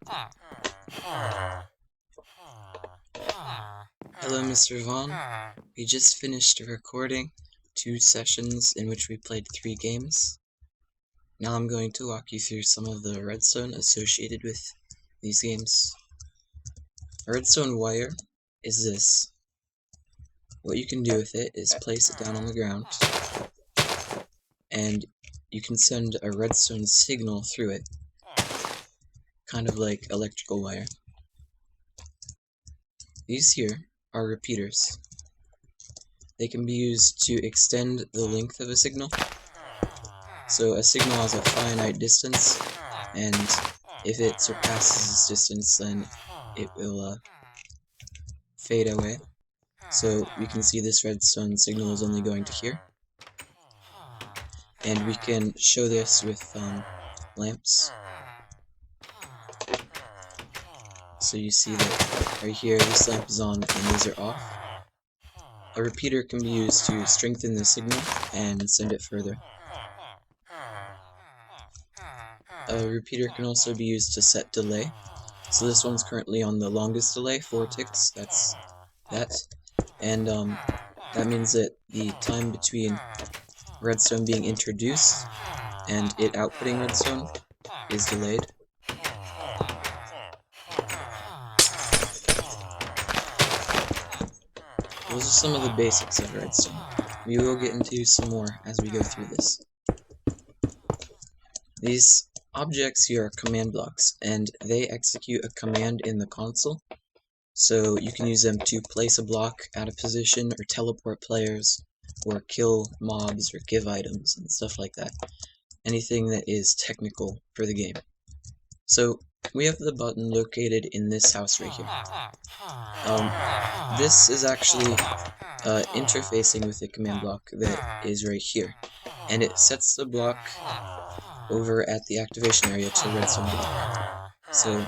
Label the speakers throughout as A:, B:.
A: Hello, Mr. Vaughn. We just finished recording 2 sessions in which we played 3 games. Now I'm going to walk you through some of the redstone associated with these games. A redstone wire is this. What you can do with it is place it down on the ground, and you can send a redstone signal through it, kind of like electrical wire. These here are repeaters. They can be used to extend the length of a signal. So a signal has a finite distance, and if it surpasses this distance, then it will fade away. So we can see this redstone signal is only going to here. And we can show this with lamps. So you see that right here, this lamp is on and these are off. A repeater can be used to strengthen the signal and send it further. A repeater can also be used to set delay. So this one's currently on the longest delay, 4 ticks, that's that. And that means that the time between redstone being introduced and it outputting redstone is delayed. Those are some of the basics of redstone. We will get into some more as we go through this. These objects here are command blocks, and they execute a command in the console. So you can use them to place a block at a position, or teleport players, or kill mobs, or give items, and stuff like that. Anything that is technical for the game. So we have the button located in this house right here. This is actually interfacing with the command block that is right here, and it sets the block over at the activation area to redstone block. So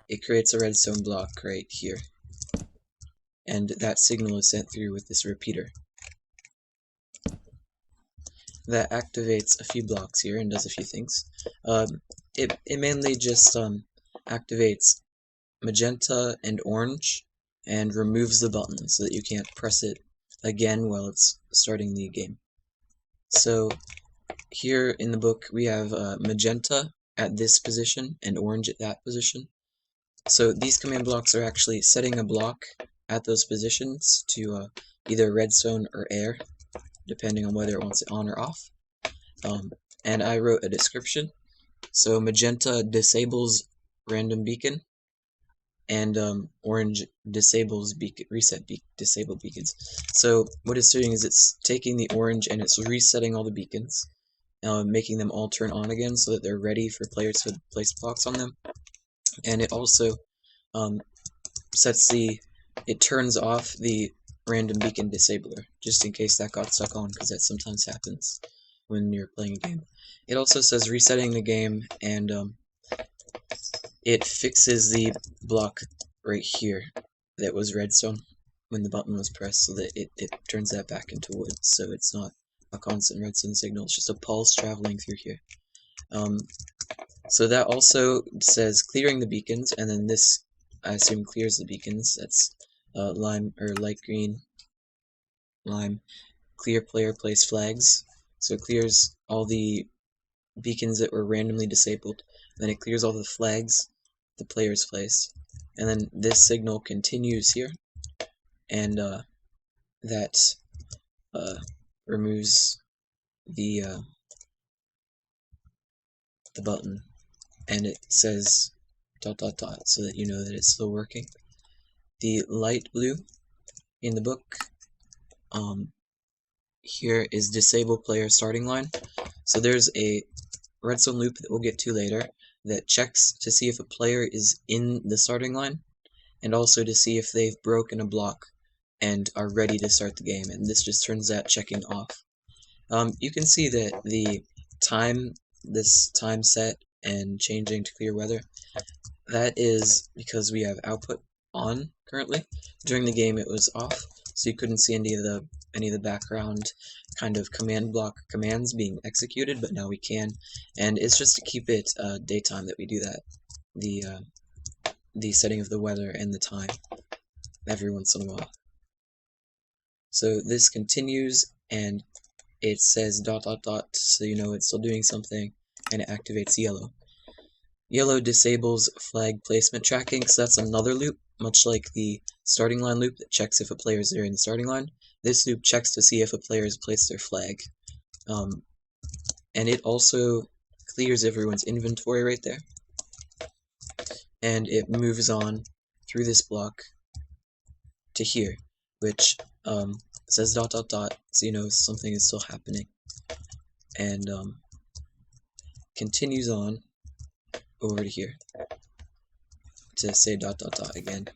A: it creates a redstone block right here, and that signal is sent through with this repeater. That activates a few blocks here and does a few things. It mainly just activates magenta and orange and removes the button so that you can't press it again while it's starting the game. So here in the book we have magenta at this position and orange at that position. So these command blocks are actually setting a block at those positions to either redstone or air, depending on whether it wants it on or off. And I wrote a description. So magenta disables random beacon, and orange disables disable beacons. So what it's doing is it's taking the orange and it's resetting all the beacons, making them all turn on again so that they're ready for players to place blocks on them. And it also it turns off the random beacon disabler, just in case that got stuck on, because that sometimes happens when you're playing a game. It also says resetting the game, and it fixes the block right here that was redstone when the button was pressed, so that it turns that back into wood, so it's not a constant redstone signal, it's just a pulse traveling through here. So that also says clearing the beacons, and then this, I assume, clears the beacons. That's lime, or light green, lime, clear player place flags. So it clears all the beacons that were randomly disabled, then it clears all the flags the players placed, and then this signal continues here, and that removes the button, and it says ... so that you know that it's still working. The light blue in the book here is disable player starting line. So there's a redstone loop that we'll get to later that checks to see if a player is in the starting line, and also to see if they've broken a block and are ready to start the game, and this just turns that checking off. You can see that this time set and changing to clear weather, that is because we have output on currently. During the game it was off, so you couldn't see any of the background kind of command block commands being executed, but now we can, and it's just to keep it daytime that we do that. the setting of the weather and the time every once in a while. So this continues, and it says ... so you know it's still doing something, and it activates yellow. Yellow disables flag placement tracking, so that's another loop, much like the starting line loop that checks if a player is there in the starting line. This loop checks to see if a player has placed their flag. And it also clears everyone's inventory right there. And it moves on through this block to here, which says ... so you know something is still happening. And continues on over to here to say ... again.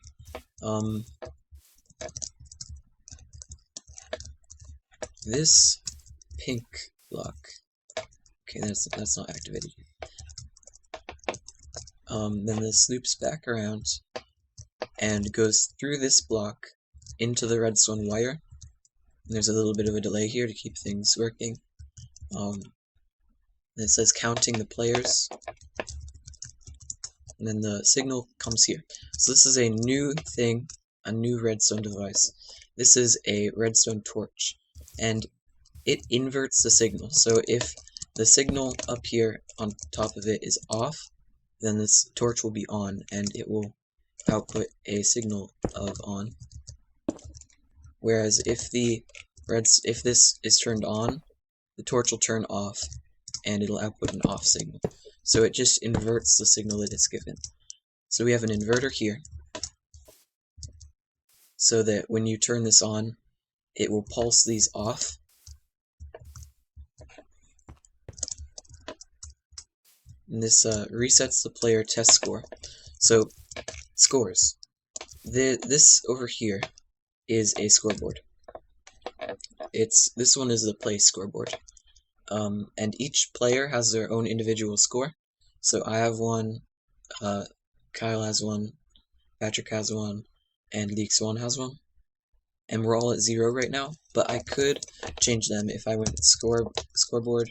A: This pink block, okay, that's not activated. Then this loops back around and goes through this block into the redstone wire. And there's a little bit of a delay here to keep things working. It says counting the players, and then the signal comes here. So this is a new thing, a new redstone device. This is a redstone torch, and it inverts the signal. So if the signal up here on top of it is off, then this torch will be on, and it will output a signal of on. Whereas if this is turned on, the torch will turn off, and it'll output an off signal. So it just inverts the signal that it's given. So we have an inverter here, so that when you turn this on, it will pulse these off. And this resets the player test score. So, scores. This over here is a scoreboard. This one is the play scoreboard. And each player has their own individual score. So I have one, Kyle has one, Patrick has one, and Leaks1 has one. And we're all at 0 right now, but I could change them if I went scoreboard,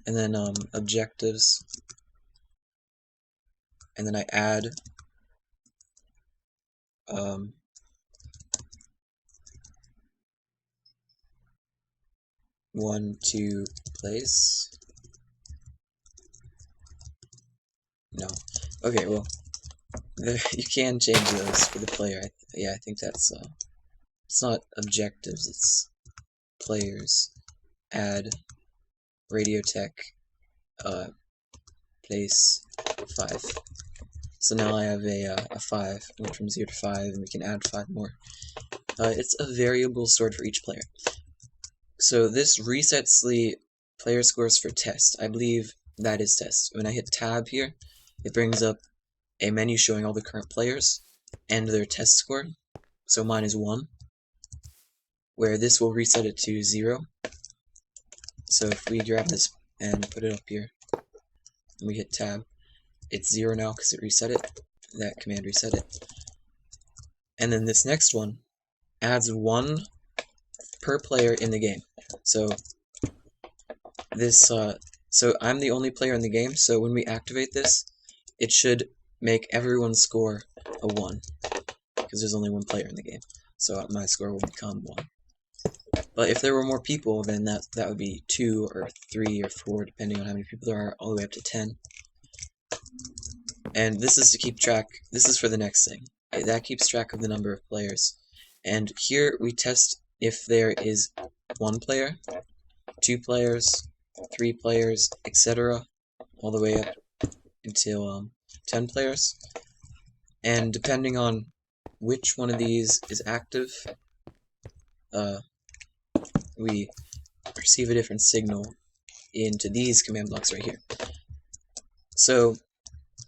A: and then objectives, and then I add 1, 2 place. No. Okay, well, you can change those for the player. I think that's it's not objectives, it's players. Add radio tech place 5. So now I have a 5. Went from 0 to 5, and we can add 5 more. It's a variable stored for each player. So this resets the player scores for test. I believe that is test. When I hit tab here, it brings up a menu showing all the current players and their test score. So mine is 1, where this will reset it to 0. So if we grab this and put it up here, and we hit tab, it's 0 now because it reset it. That command reset it. And then this next one adds 1 per player in the game. So so I'm the only player in the game, so when we activate this, it should make everyone's score a 1, because there's only 1 player in the game. So my score will become 1. But if there were more people, then that would be 2 or 3 or 4, depending on how many people there are, all the way up to 10. And this is to keep track, this is for the next thing. That keeps track of the number of players. And here we test if there is 1 player, 2 players, 3 players, etc., all the way up until 10 players. And depending on which one of these is active, we receive a different signal into these command blocks right here. So,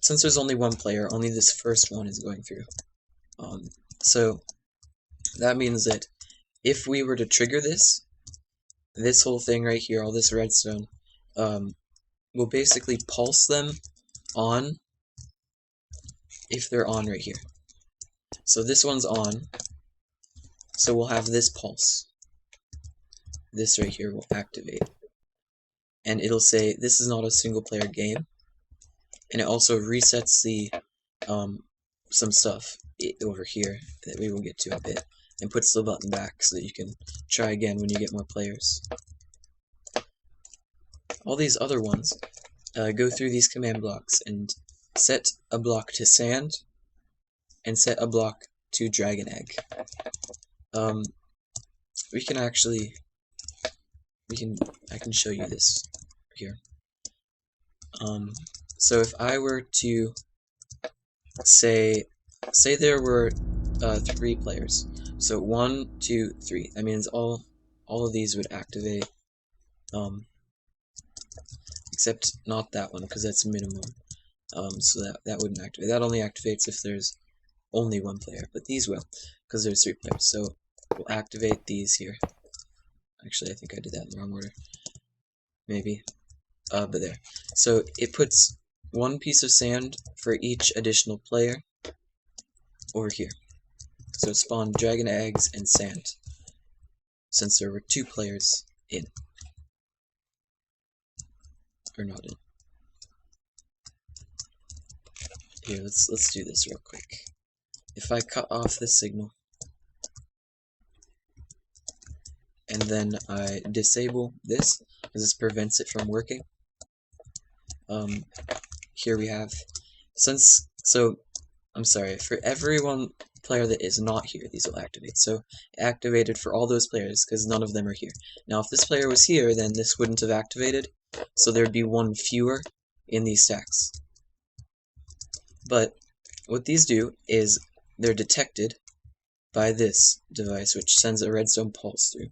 A: since there's only 1 player, only this first one is going through. So, that means that if we were to trigger this whole thing right here, all this redstone, will basically pulse them on if they're on right here. So this one's on, so we'll have this pulse. This right here will activate. And it'll say, this is not a single player game. and it also resets the some stuff over here that we will get to a bit, and puts the button back so that you can try again when you get more players. All these other ones go through these command blocks and set a block to sand and set a block to dragon egg. I can show you this here. So if I were to say there were 3 players, so 1, 2, 3. That means all of these would activate, except not that one because that's minimum. So that wouldn't activate. That only activates if there's only 1 player, but these will because there's 3 players. So we'll activate these here. Actually, I think I did that in the wrong order. Maybe. But there. So it puts 1 piece of sand for each additional player over here. So it spawned dragon eggs and sand, since there were 2 players in. Or not in. Here, let's do this real quick. If I cut off this signal, and then I disable this, because this prevents it from working. Here we have, I'm sorry, for every one player that is not here, these will activate. So it activated for all those players, because none of them are here. Now if this player was here, then this wouldn't have activated, so there'd be 1 fewer in these stacks. But what these do is they're detected by this device, which sends a redstone pulse through.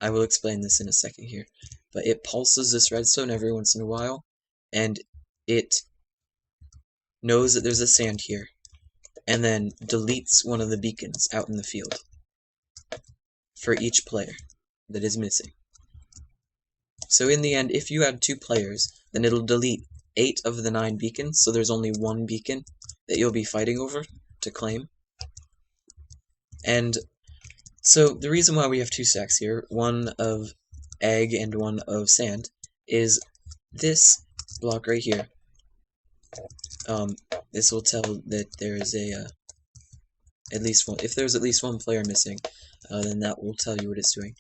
A: I will explain this in a second here, but it pulses this redstone every once in a while, and it knows that there's a sand here, and then deletes one of the beacons out in the field for each player that is missing. So in the end, if you add 2 players, then it'll delete 8 of the 9 beacons, so there's only 1 beacon that you'll be fighting over to claim. And so the reason why we have 2 stacks here, 1 of egg and 1 of sand, is this block right here. This will tell that there is at least one. If there's at least 1 player missing, then that will tell you what it's doing.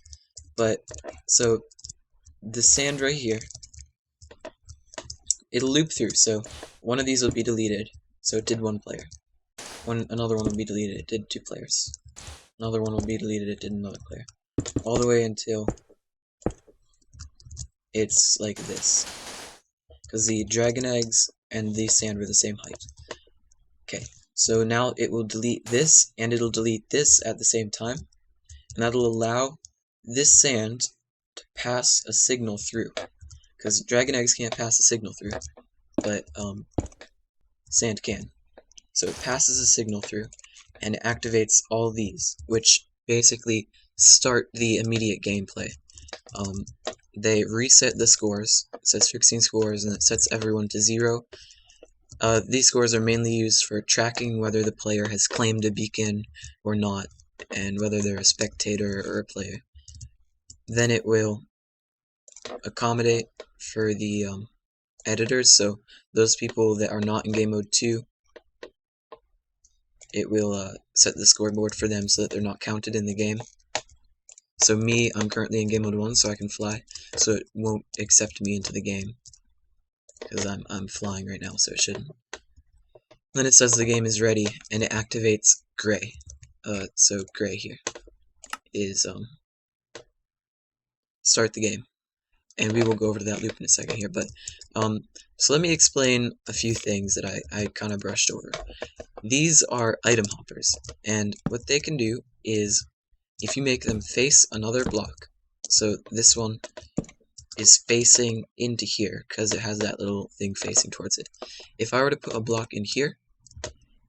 A: But so the sand right here, it'll loop through. So one of these will be deleted, so it did 1 player. Another one will be deleted, it did 2 players. Another one will be deleted, it did another player. All the way until it's like this. Because the dragon eggs and the sand were the same height. Okay, so now it will delete this, and it'll delete this at the same time. And that'll allow this sand to pass a signal through. Because dragon eggs can't pass a signal through, but sand can. So it passes a signal through, and it activates all these, which basically start the immediate gameplay. They reset the scores. It says 16 scores, and it sets everyone to 0. These scores are mainly used for tracking whether the player has claimed a beacon or not, and whether they're a spectator or a player. Then it will accommodate for the editors, so those people that are not in game mode 2, it will set the scoreboard for them so that they're not counted in the game. So me, I'm currently in game mode 1, so I can fly, so it won't accept me into the game, because I'm flying right now, so it shouldn't. Then it says the game is ready, and it activates gray. So gray here is start the game, and we will go over to that loop in a second here. But so let me explain a few things that I kind of brushed over. These are item hoppers, and what they can do is, if you make them face another block, so this one is facing into here because it has that little thing facing towards it. If I were to put a block in here,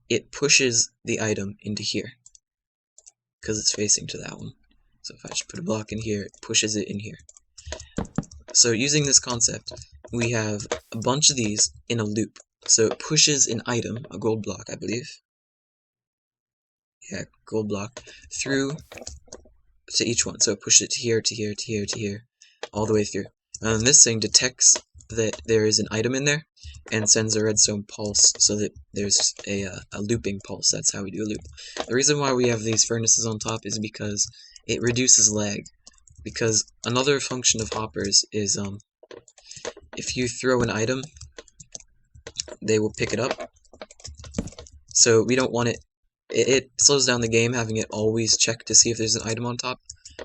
A: it pushes the item into here because it's facing to that one. So if I just put a block in here, it pushes it in here. So using this concept, we have a bunch of these in a loop. So it pushes an item, a gold block, I believe. Yeah, gold block, through to each one. So it pushes it to here, to here, to here, to here, all the way through. And this thing detects that there is an item in there and sends a redstone pulse so that there's a looping pulse. That's how we do a loop. The reason why we have these furnaces on top is because it reduces lag. Because another function of hoppers is if you throw an item, they will pick it up. So we don't want it. It slows down the game having it always check to see if there's an item on top.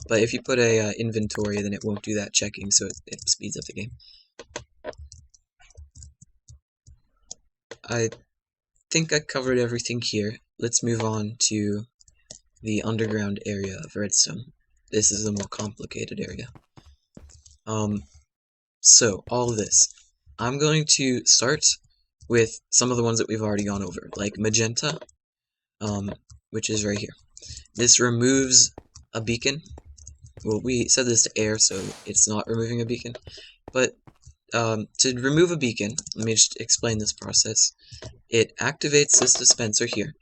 A: But if you put a inventory, then it won't do that checking, so it speeds up the game. I think I covered everything here. Let's move on to the underground area of Redstone. This is the more complicated area. So all of this. I'm going to start with some of the ones that we've already gone over, like magenta, which is right here. This removes a beacon. Well, we said this to air, so it's not removing a beacon. But to remove a beacon, let me just explain this process. It activates this dispenser here,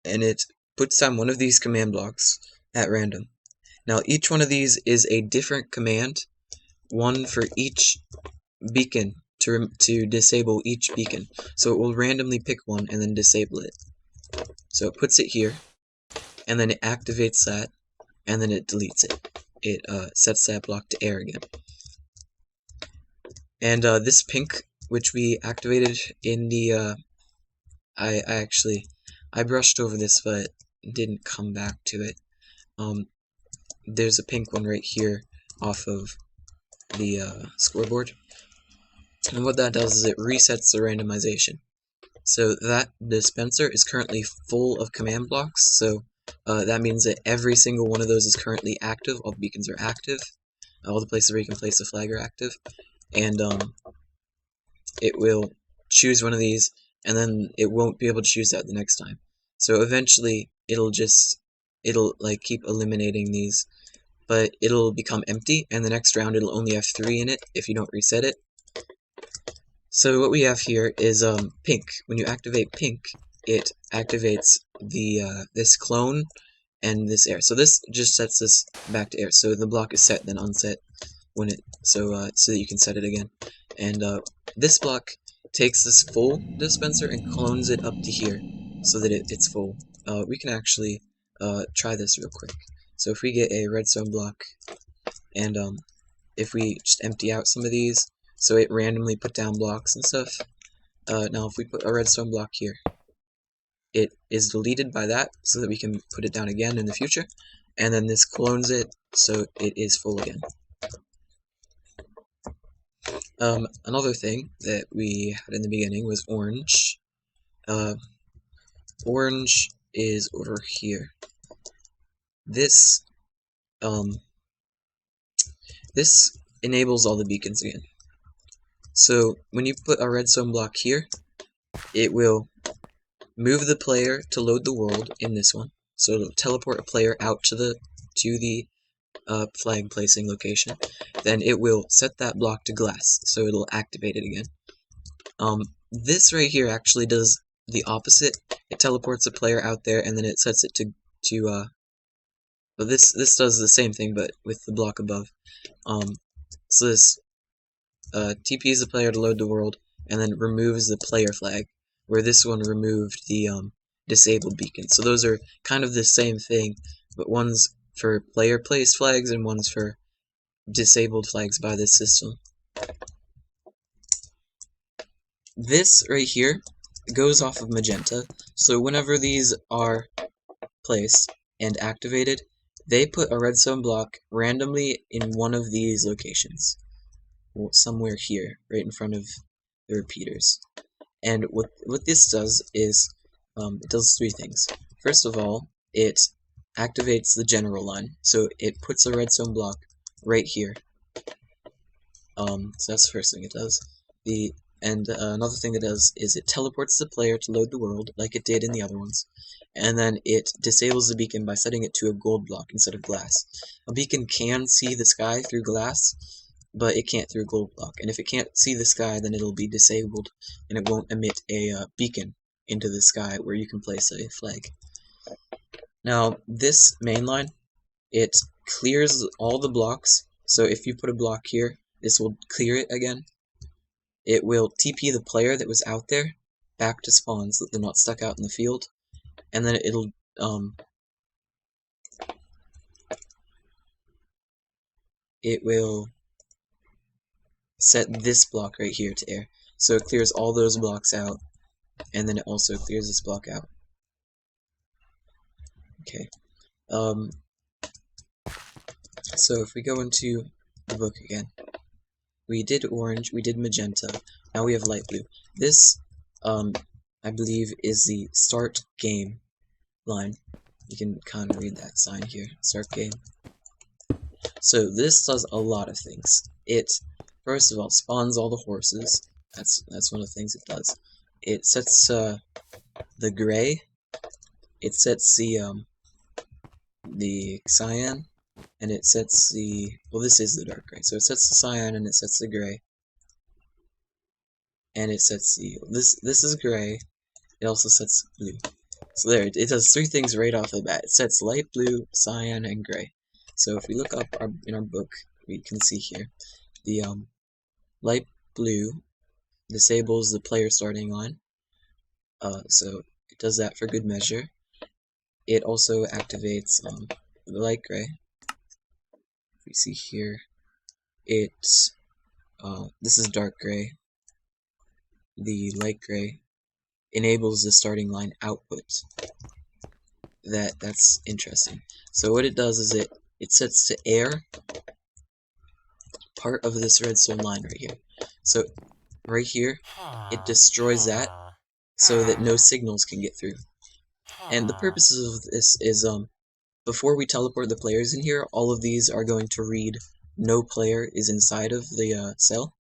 A: and it puts down one of these command blocks at random. Now, each one of these is a different command, one for each beacon to disable each beacon. So it will randomly pick one and then disable it. So it puts it here, and then it activates that, and then it deletes it. It sets that block to air again. And this pink, which we activated in the I brushed over this, but didn't come back to it. There's a pink one right here off of the scoreboard, and what that does is it resets the randomization. So that dispenser is currently full of command blocks, so that means that every single one of those is currently active. All the beacons are active. All the places where you can place the flag are active, and it will choose one of these, and then it won't be able to choose that the next time. So eventually it'll like keep eliminating these, but it'll become empty, and the next round it'll only have 3 in it if you don't reset it. So what we have here is pink. When you activate pink, it activates the this clone and this air. So this just sets this back to air. So the block is set then unset when it so that you can set it again. And this block takes this full dispenser and clones it up to here so that it's full. We can actually try this real quick. So if we get a redstone block, and if we just empty out some of these, so it randomly put down blocks and stuff. Now if we put a redstone block here, it is deleted by that so that we can put it down again in the future, and then this clones it so it is full again. Another thing that we had in the beginning was orange. Orange is over here. This this enables all the beacons again. So when you put a redstone block here, it will move the player to load the world in this one. So it'll teleport a player out to the flag placing location. Then it will set that block to glass, so it'll activate it again. This right here actually does the opposite. It teleports a player out there, and then it sets it to but this does the same thing, but with the block above. So this TPs the player to load the world, and then removes the player flag, where this one removed the disabled beacon. So those are kind of the same thing, but one's for player placed flags and one's for disabled flags by this system. This right here goes off of magenta, so whenever these are placed and activated, they put a redstone block randomly in one of these locations. Somewhere here, right in front of the repeaters. And what this does is, it does 3 things. First of all, it activates the general line, so it puts a redstone block right here. So that's the first thing it does. Another thing it does is it teleports the player to load the world, like it did in the other ones, and then it disables the beacon by setting it to a gold block instead of glass. A beacon can see the sky through glass, but it can't through a gold block, and if it can't see the sky, then it'll be disabled, and it won't emit a beacon into the sky where you can place a flag. Now, this main line, it clears all the blocks, so if you put a block here, this will clear it again. It will TP the player that was out there back to spawn so that they're not stuck out in the field, and then it'll it will set this block right here to air. So it clears all those blocks out, and then it also clears this block out. Okay. So if we go into the book again, we did orange, we did magenta, now we have light blue. This, I believe, is the start game line. You can kind of read that sign here, start game. So this does a lot of things. It, first of all, spawns all the horses. That's one of the things it does. It sets the gray. It sets the cyan, and it sets the, well, this is the dark gray. So it sets the cyan, and it sets the gray, and it sets the, this is gray. It also sets blue. So there, it does three things right off the bat. It sets light blue, cyan, and gray. So if we look up in our book, we can see here the light blue disables the player starting line. So it does that for good measure. It also activates the light gray. We see here, this is dark gray. The light gray enables the starting line output. That's interesting. So what it does is it sets to air part of this redstone line right here. So right here, it destroys that so that no signals can get through. And the purposes of this is before we teleport the players in here, all of these are going to read no player is inside of the cell.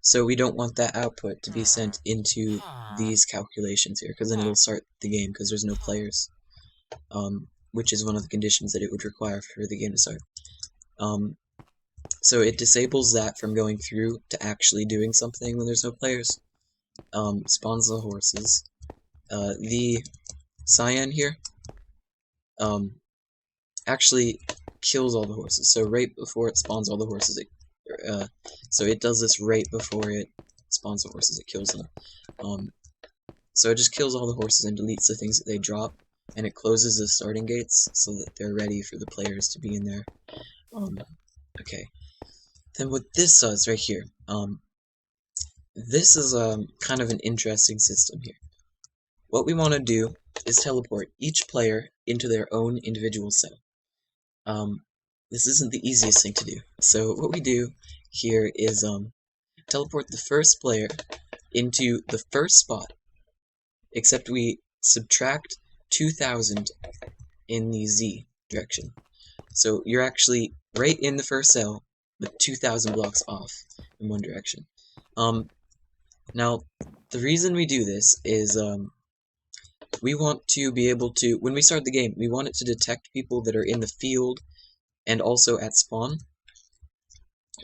A: So we don't want that output to be sent into these calculations here, because then it'll start the game because there's no players, which is one of the conditions that it would require for the game to start. So it disables that from going through to actually doing something when there's no players. Spawns the horses. The cyan here actually kills all the horses. So right before it spawns all the horses, so it does this right before it spawns the horses. It kills them. So it just kills all the horses and deletes the things that they drop, and it closes the starting gates so that they're ready for the players to be in there. Okay. Then what this does right here, this is kind of an interesting system here. What we want to do is teleport each player into their own individual cell. This isn't the easiest thing to do. So what we do here is teleport the first player into the first spot, except we subtract 2000 in the Z direction. So you're actually right in the first cell, but 2000 blocks off in one direction. Now, the reason we do this is we want to be able to, when we start the game, we want it to detect people that are in the field and also at spawn,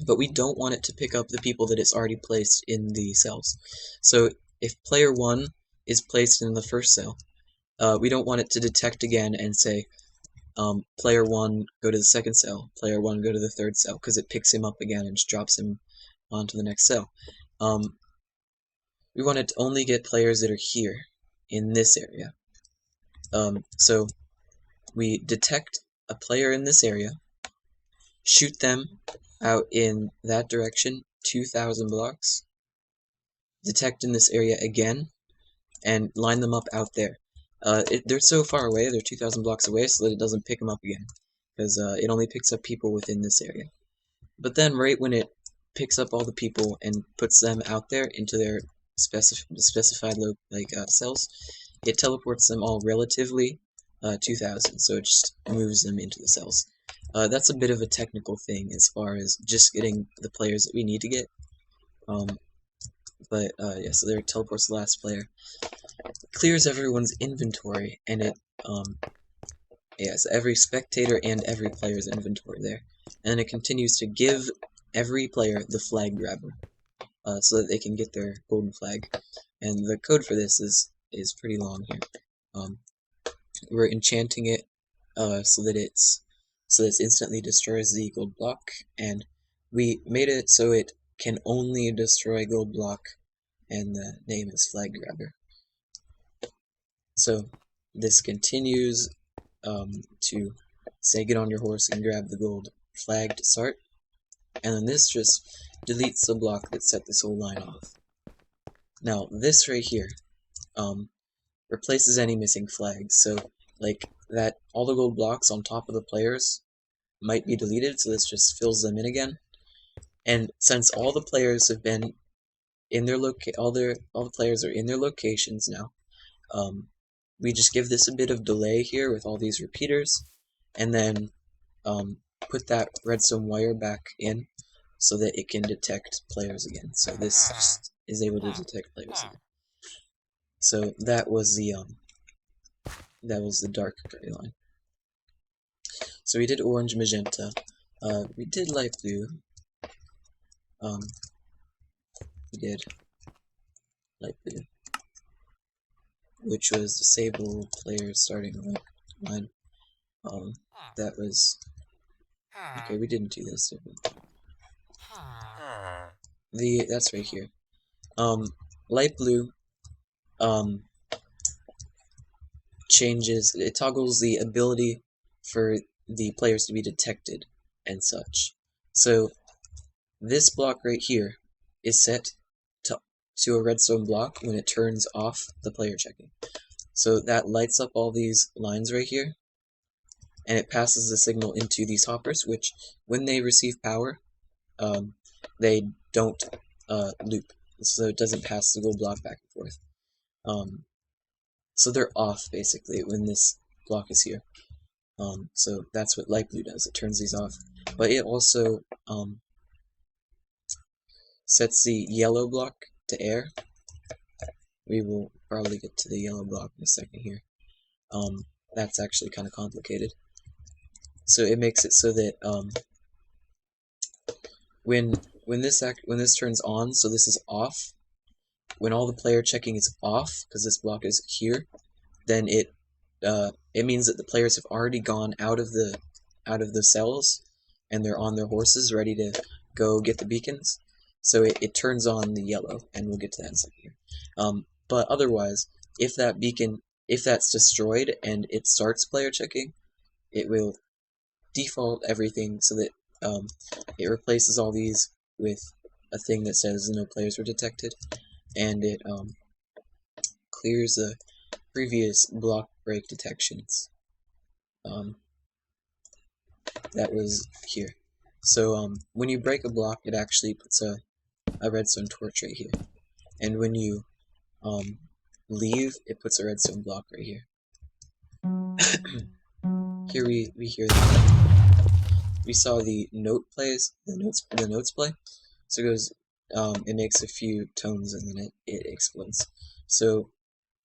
A: but we don't want it to pick up the people that it's already placed in the cells. So if player 1 is placed in the first cell, we don't want it to detect again and say, player 1 go to the second cell, player 1 go to the third cell, because it picks him up again and just drops him onto the next cell. We want it to only get players that are here in this area. So we detect a player in this area, shoot them out in that direction, 2000 blocks, detect in this area again, and line them up out there. They're so far away, they're 2000 blocks away, so that it doesn't pick them up again, because it only picks up people within this area. But then right when it picks up all the people and puts them out there into their specified cells, it teleports them all relatively 2000, so it just moves them into the cells. That's a bit of a technical thing as far as just getting the players that we need to get. Yeah, so there it teleports the last player. It clears everyone's inventory, and it, so every spectator and every player's inventory there. And then it continues to give every player the flag grabber, so that they can get their golden flag. And the code for this is pretty long here. We're enchanting it so that it instantly destroys the gold block, and we made it so it can only destroy gold block, and the name is flag grabber. So this continues to say get on your horse and grab the gold flag to start, and then this just deletes the block that set this whole line off. Now this right here replaces any missing flags, so like that all the gold blocks on top of the players might be deleted, so this just fills them in again. And since all the players have been in their all the players are in their locations now, we just give this a bit of delay here with all these repeaters, and then put that redstone wire back in so that it can detect players again. So this just is able to detect players again. So that was the dark gray line. So we did orange, magenta. We did light blue. We did light blue, which was disable players starting line. That was okay. We didn't do this. That's right here. Light blue changes. It toggles the ability for the players to be detected and such. So this block right here is set to a redstone block when it turns off the player checking. So that lights up all these lines right here, and it passes the signal into these hoppers, which when they receive power, they don't loop, so it doesn't pass the gold block back and forth. So they're off basically when this block is here. So that's what light blue does, it turns these off. But it also sets the yellow block to air. We will probably get to the yellow block in a second here. That's actually kind of complicated. So it makes it so that when this turns on, so this is off. When all the player checking is off, because this block is here, then it means that the players have already gone out of the cells, and they're on their horses ready to go get the beacons. So it turns on the yellow, and we'll get to that in a second here. But otherwise, if that's destroyed and it starts player checking, it will default everything so that it replaces all these with a thing that says no players were detected, and it clears the previous block break detections that was here. So when you break a block, it actually puts a redstone torch right here, and when you leave, it puts a redstone block right here. Here we hear we saw the notes play. So it goes, it makes a few tones and then it explodes. So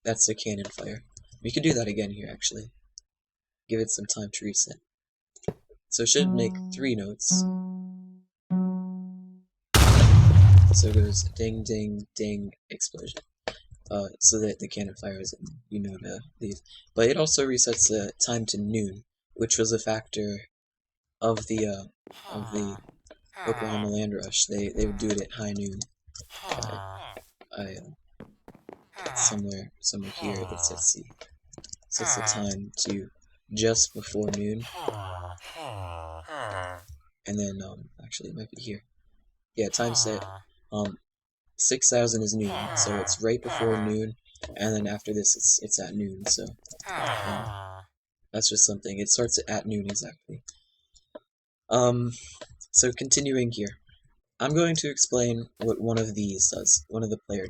A: that's the cannon fire. We could do that again here actually. Give it some time to reset. So it should make 3 notes. So it goes ding, ding, ding, explosion. So that the cannon fires and you know to leave. But it also resets the time to noon, which was a factor of the Oklahoma Land Rush. They would do it at high noon. Somewhere here it sets the time to just before noon, and then actually it might be here. Yeah, time set 6000 is noon, so it's right before noon, and then after this it's at noon. So that's just something. It starts at noon exactly. So continuing here, I'm going to explain what one of these does, one of the player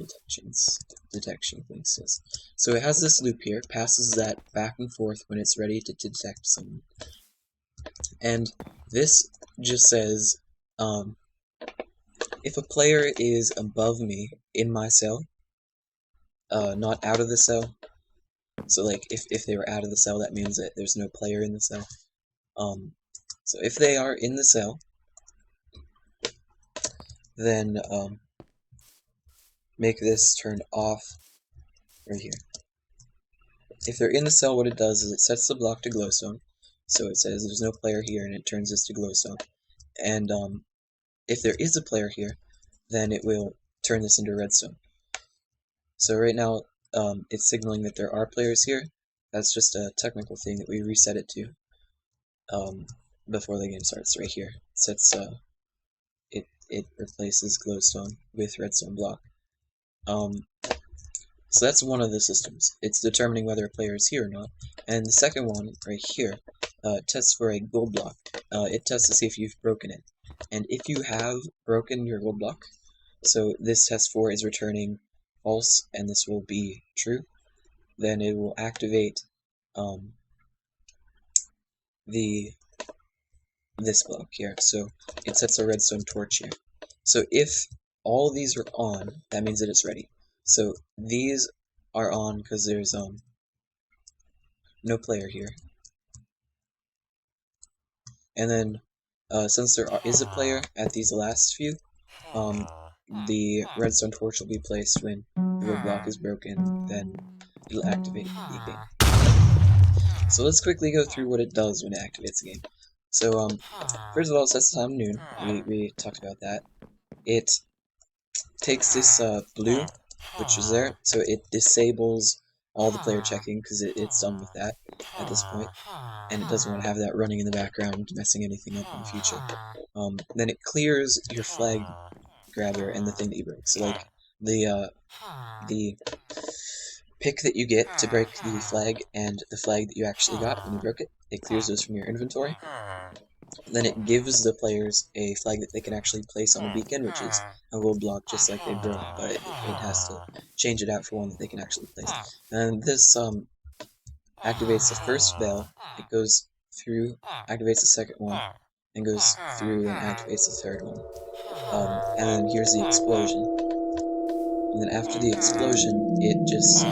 A: detection things does. So it has this loop here, passes that back and forth when it's ready to detect someone. And this just says, if a player is above me in my cell, not out of the cell, so like if they were out of the cell, that means that there's no player in the cell. So if they are in the cell, then make this turned off right here. If they're in the cell, what it does is it sets the block to glowstone. So it says there's no player here, and it turns this to glowstone. And if there is a player here, then it will turn this into redstone. So right now, it's signaling that there are players here. That's just a technical thing that we reset it to before the game starts. Right here, it replaces glowstone with redstone block. So that's one of the systems. It's determining whether a player is here or not. And the second one, right here, tests for a gold block. It tests to see if you've broken it. And if you have broken your gold block, so this test for is returning false, and this will be true, then it will activate this block here. So it sets a redstone torch here. So if all these are on, that means that it's ready. So these are on because there's no player here. And then since there is a player at these last few, the redstone torch will be placed when the gold block is broken, then it'll activate the game. So let's quickly go through what it does when it activates the game. So first of all, it sets the time noon. We talked about that. It takes this blue, which is there, so it disables all the player checking because it's done with that at this point, and it doesn't want to have that running in the background messing anything up in the future. Then it clears your flag grabber and the thing that you broke. So like the pick that you get to break the flag and the flag that you actually got when you broke it, it clears those from your inventory. Then it gives the players a flag that they can actually place on a beacon, which is a gold block just like they broke, but it has to change it out for one that they can actually place. And this activates the first bell, it goes through, activates the second one, and goes through and activates the third one. And then here's the explosion. And then after the explosion, it just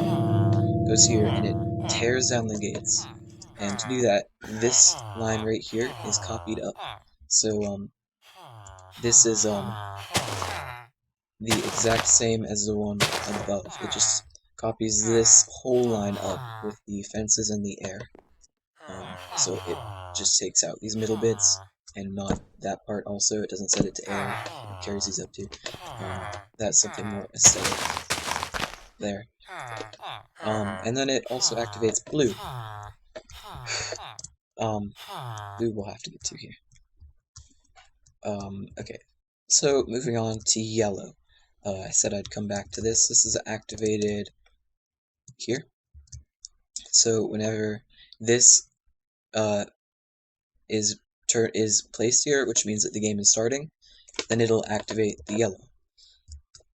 A: goes here and it tears down the gates. And to do that, this line right here is copied up. So this is the exact same as the one above. It just copies this whole line up with the fences and the air. So it just takes out these middle bits and not that part also. It doesn't set it to air. It carries these up too. That's something more aesthetic there. And then it also activates blue. Blue we'll have to get to here. Okay. So moving on to yellow. I said I'd come back to this. This is activated here. So whenever this is placed here, which means that the game is starting, then it'll activate the yellow.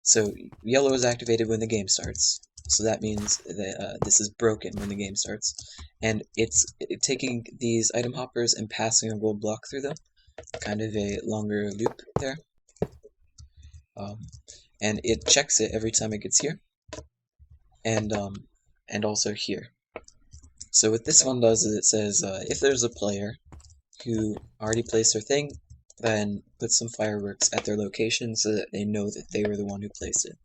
A: So yellow is activated when the game starts. So that means that this is broken when the game starts, and it's taking these item hoppers and passing a gold block through them. Kind of a longer loop there. And it checks it every time it gets here, and also here. So what this one does is it says if there's a player who already placed their thing, then put some fireworks at their location so that they know that they were the one who placed it.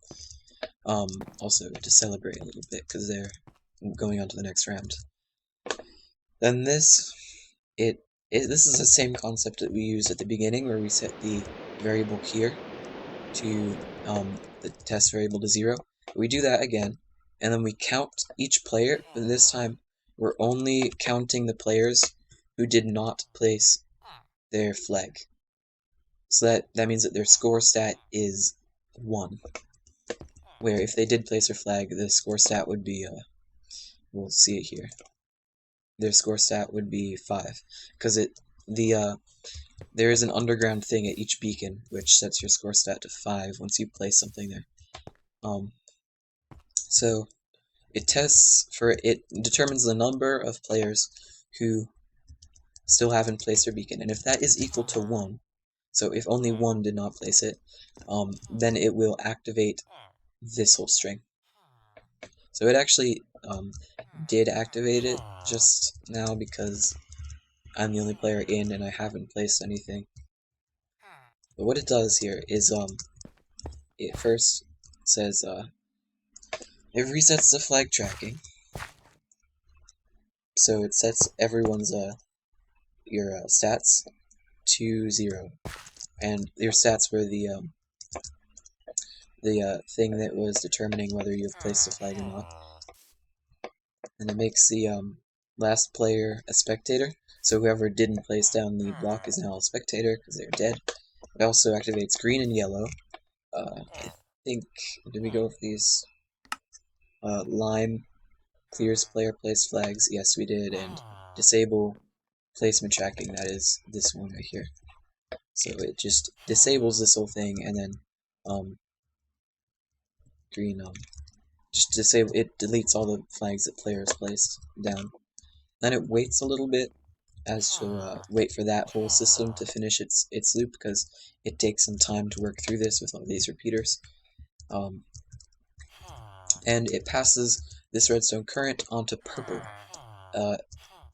A: Also to celebrate a little bit because they're going on to the next round. Then this is the same concept that we used at the beginning, where we set the variable here to the test variable to 0. We do that again, and then we count each player, but this time we're only counting the players who did not place their flag. So that means that their score stat is 1. Where if they did place their flag, the score stat would be, we'll see it here. Their score stat would be 5, because there is an underground thing at each beacon which sets your score stat to 5 once you place something there. So it determines the number of players who still haven't placed their beacon, and if that is equal to 1, so if only 1 did not place it, then it will activate this whole string. So it actually did activate it just now because I'm the only player in and I haven't placed anything. But what it does here is it first says it resets the flag tracking. So it sets everyone's your stats to 0. and your stats were the thing that was determining whether you have placed a flag or not. And it makes the last player a spectator, so whoever didn't place down the block is now a spectator because they're dead. It also activates green and yellow. I think, did we go with these? Lime clears player placed flags, yes we did, and disable placement tracking, that is this one right here. So it just disables this whole thing, and then green just disable it, deletes all the flags that players placed down. Then it waits a little bit as to wait for that whole system to finish its loop, because it takes some time to work through this with all these repeaters. And it passes this redstone current onto purple,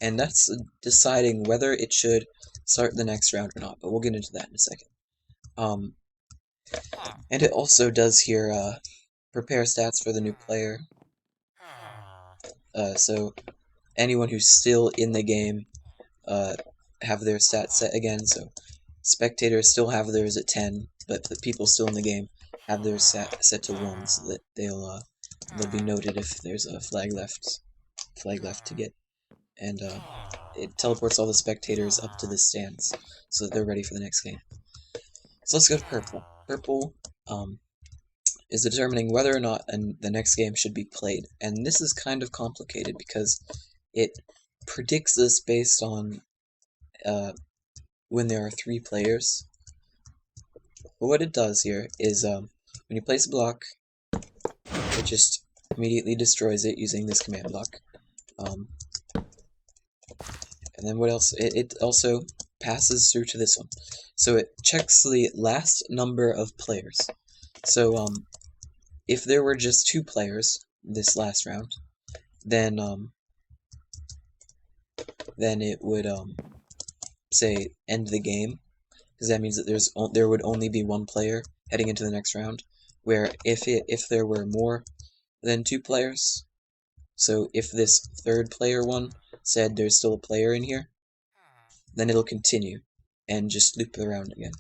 A: and that's deciding whether it should start the next round or not, but we'll get into that in a second. And it also does here prepare stats for the new player, so anyone who's still in the game have their stats set again, so spectators still have theirs at 10, but the people still in the game have theirs set to 1, so that they'll be noted if there's a flag left to get, and it teleports all the spectators up to the stands so that they're ready for the next game. So let's go to purple. Purple is determining whether or not the next game should be played, and this is kind of complicated because it predicts this based on when there are 3 players. But what it does here is when you place a block, it just immediately destroys it using this command block. And then what else? It also passes through to this one. So it checks the last number of players. So if there were just 2 players this last round, then it would say end the game, because that means that there would only be 1 player heading into the next round. Where if there were more than 2 players, so if this third player one said there's still a player in here, then it'll continue and just loop the round again.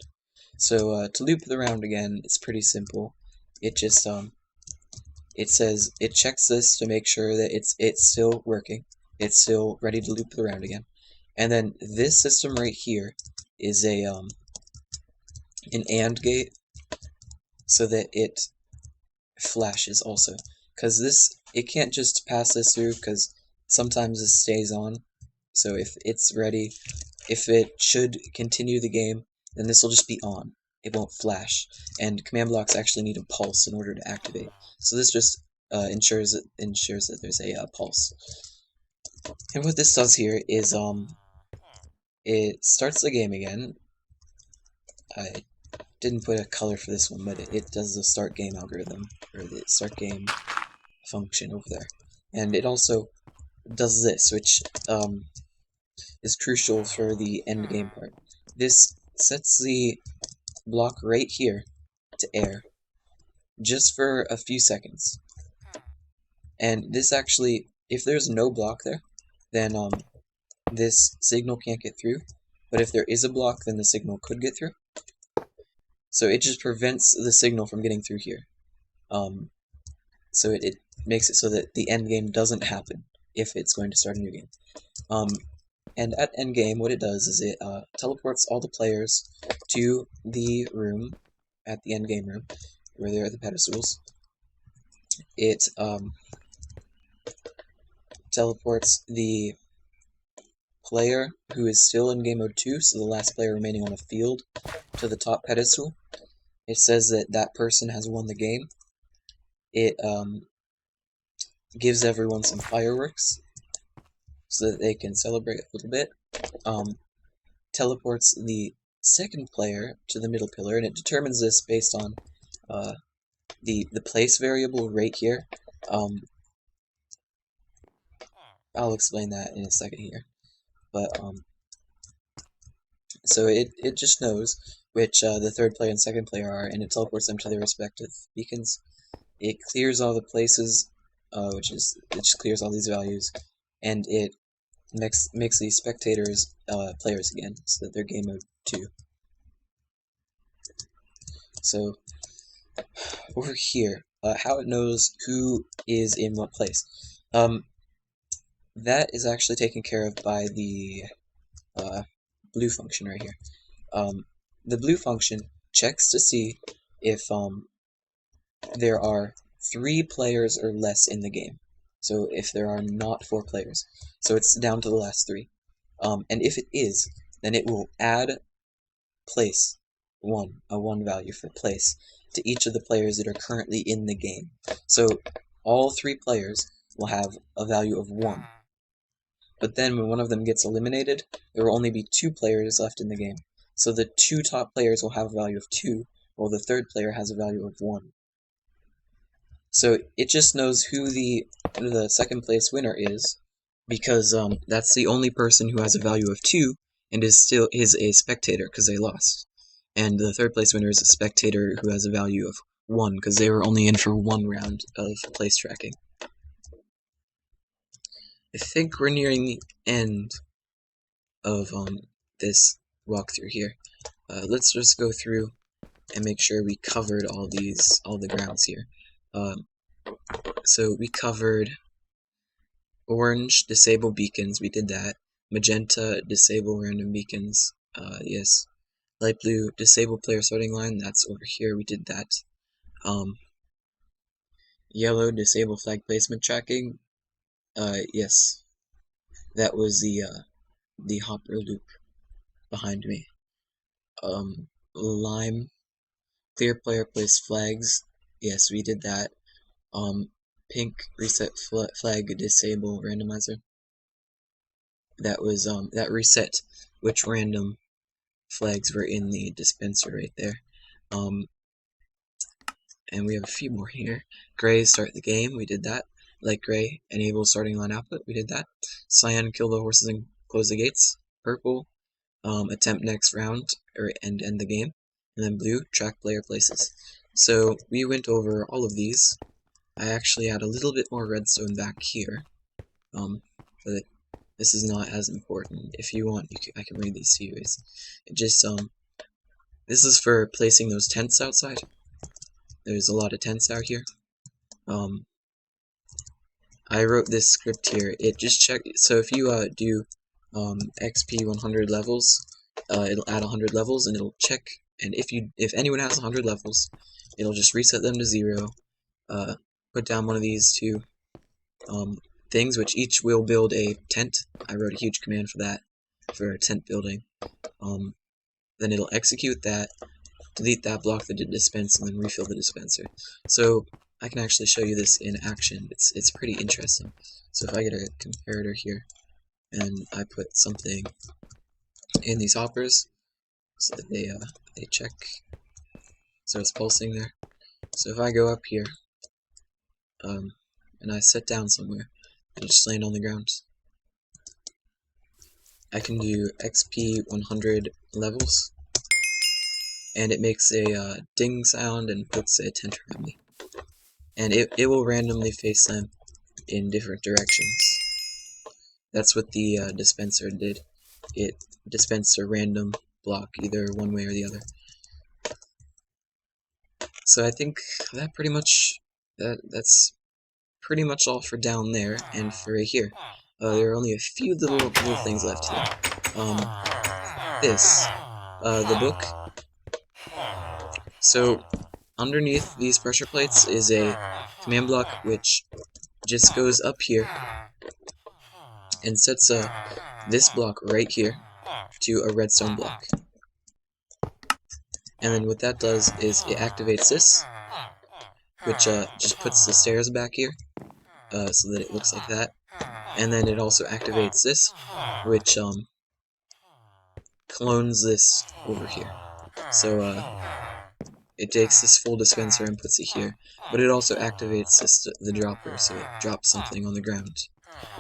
A: So to loop the round again, it's pretty simple. It just it says it checks this to make sure that it's still working, it's still ready to loop the round again, and then this system right here is a an AND gate, so that it flashes also, because it can't just pass this through, because sometimes this stays on. So if it's ready, if it should continue the game, then this will just be on. It won't flash, and command blocks actually need a pulse in order to activate. So this just ensures that there's a pulse. And what this does here is it starts the game again. I didn't put a color for this one, but it does the start game algorithm, or the start game function over there. And it also does this, which is crucial for the end game part. This sets the block right here to air, just for a few seconds. And this actually, if there's no block there, then this signal can't get through. But if there is a block, then the signal could get through. So it just prevents the signal from getting through here. So it makes it so that the end game doesn't happen if it's going to start a new game. And at end game, what it does is it teleports all the players to the room, at the end game room, where they're at the pedestals. It teleports the player who is still in game mode 2, so the last player remaining on the field, to the top pedestal. It says that that person has won the game. It gives everyone some fireworks so that they can celebrate a little bit. Teleports the second player to the middle pillar, and it determines this based on the place variable right here. I'll explain that in a second here. But so it just knows which the third player and second player are, and it teleports them to their respective beacons. It clears all the places, it just clears all these values, and it makes these spectators players again, so that they're game mode 2. So over here, how it knows who is in what place. That is actually taken care of by the blue function right here. The blue function checks to see if there are 3 players or less in the game. So if there are not 4 players. So it's down to the last 3. And if it is, then it will add place, a 1 value for place, to each of the players that are currently in the game. So all 3 players will have a value of 1. But then when one of them gets eliminated, there will only be 2 players left in the game. So the 2 top players will have a value of 2, while the 3rd player has a value of 1. So it just knows who the 2nd place winner is, because that's the only person who has a value of 2 and is a spectator because they lost. And the 3rd place winner is a spectator who has a value of 1 because they were only in for 1 round of place tracking. I think we're nearing the end of this walkthrough here. Let's just go through and make sure we covered all the grounds here. So we covered orange, disable beacons, we did that. Magenta, disable random beacons, yes. Light blue, disable player starting line, that's over here, we did that. Yellow, disable flag placement tracking, yes. That was the hopper loop behind me. Lime, clear player place flags, yes, we did that. Pink, reset flag, disable randomizer. That was that reset which random flags were in the dispenser right there. And we have a few more here. Gray, start the game, we did that. Light gray, enable starting line output, we did that. Cyan, kill the horses and close the gates. Purple, attempt next round and end the game. And then blue, track player places. So we went over all of these. I actually add a little bit more redstone back here, but this is not as important. If you want, I can read these to you. It just this is for placing those tents outside. There's a lot of tents out here. I wrote this script here. It just check. So if you do XP 100 levels, it'll add 100 levels and it'll check. And if anyone has 100 levels, it'll just reset them to 0. Put down one of these 2 things, which each will build a tent. I wrote a huge command for that, for tent building. Then it'll execute that, delete that block that did dispense, and then refill the dispenser. So I can actually show you this in action. It's pretty interesting. So if I get a comparator here, and I put something in these hoppers, so that they check, so it's pulsing there. So if I go up here, and I sit down somewhere, and just land on the ground, I can do XP 100 levels, and it makes a ding sound and puts a tent around me. And it will randomly face them in different directions. That's what the dispenser did. It dispensed a random block, either one way or the other. So I think that pretty much, that's pretty much all for down there and for right here. There are only a few little things left here. The book. So underneath these pressure plates is a command block which just goes up here and sets this block right here to a redstone block. And then what that does is it activates this, which just puts the stairs back here, so that it looks like that. And then it also activates this, which clones this over here. So it takes this full dispenser and puts it here, but it also activates the dropper, so it drops something on the ground,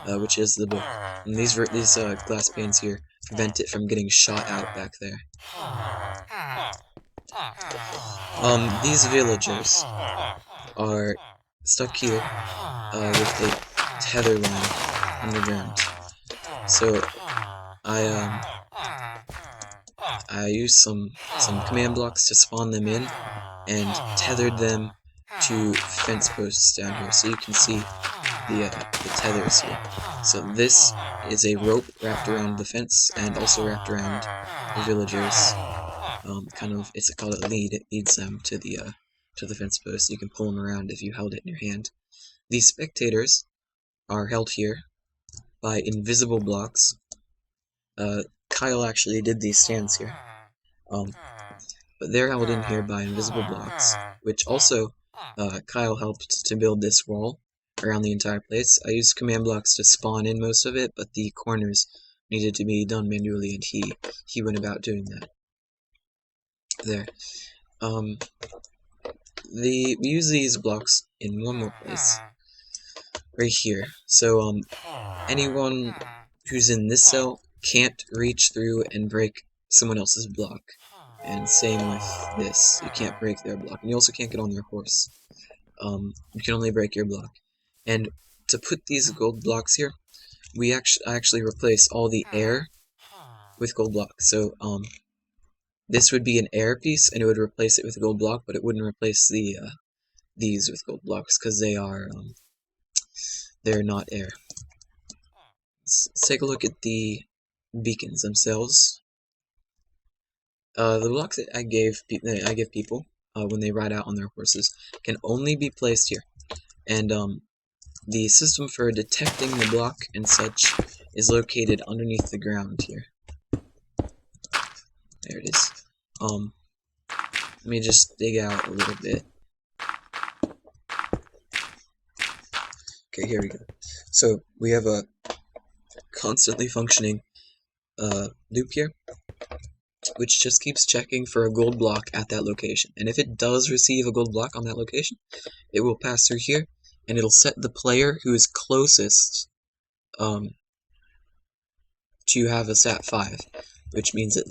A: which is the book. And these glass panes here prevent it from getting shot out back there. These villagers are stuck here with a tether line underground. So I use some command blocks to spawn them in, and tethered them to fence posts down here. So you can see the tethers here. So this is a rope wrapped around the fence and also wrapped around the villagers. It's called a lead. It leads them to the fence post. You can pull them around if you held it in your hand. These spectators are held here by invisible blocks. Kyle actually did these stands here. But they're held in here by invisible blocks, which also Kyle helped to build this wall around the entire place. I used command blocks to spawn in most of it, but the corners needed to be done manually, and he went about doing that. There. We use these blocks in one more place, right here. So anyone who's in this cell can't reach through and break someone else's block. And same with this, you can't break their block, and you also can't get on their horse. You can only break your block. And to put these gold blocks here, I actually replace all the air with gold blocks. So this would be an air piece, and it would replace it with a gold block, but it wouldn't replace these with gold blocks because they're not air. Let's take a look at the beacons themselves. The blocks that I give people when they ride out on their horses can only be placed here, and the system for detecting the block and such is located underneath the ground here. There it is. Let me just dig out a little bit. Okay, here we go. So we have a constantly functioning loop here, which just keeps checking for a gold block at that location. And if it does receive a gold block on that location, it will pass through here, and it'll set the player who is closest to have a stat 5, which means that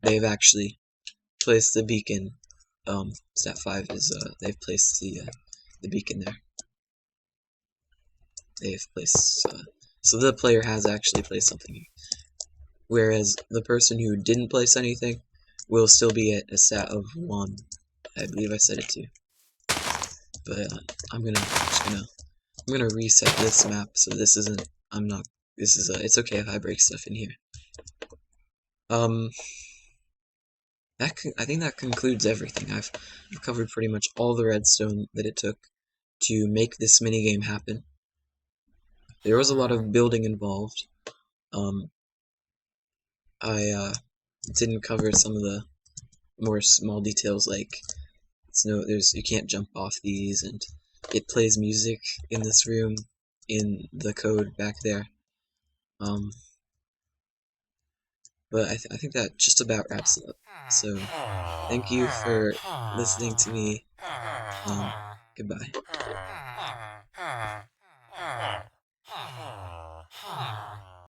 A: they've actually placed the beacon. Stat 5 is they've placed the beacon there. They've placed so the player has actually placed something here. Whereas the person who didn't place anything will still be at a stat of 1. I believe I said it too. But I'm gonna reset this map so this isn't. It's okay if I break stuff in here. I think that concludes everything. I've covered pretty much all the redstone that it took to make this minigame happen. There was a lot of building involved. I didn't cover some of the more small details, like you can't jump off these, and it plays music in this room in the code back there. But I think that just about wraps it up. So thank you for listening to me. Goodbye.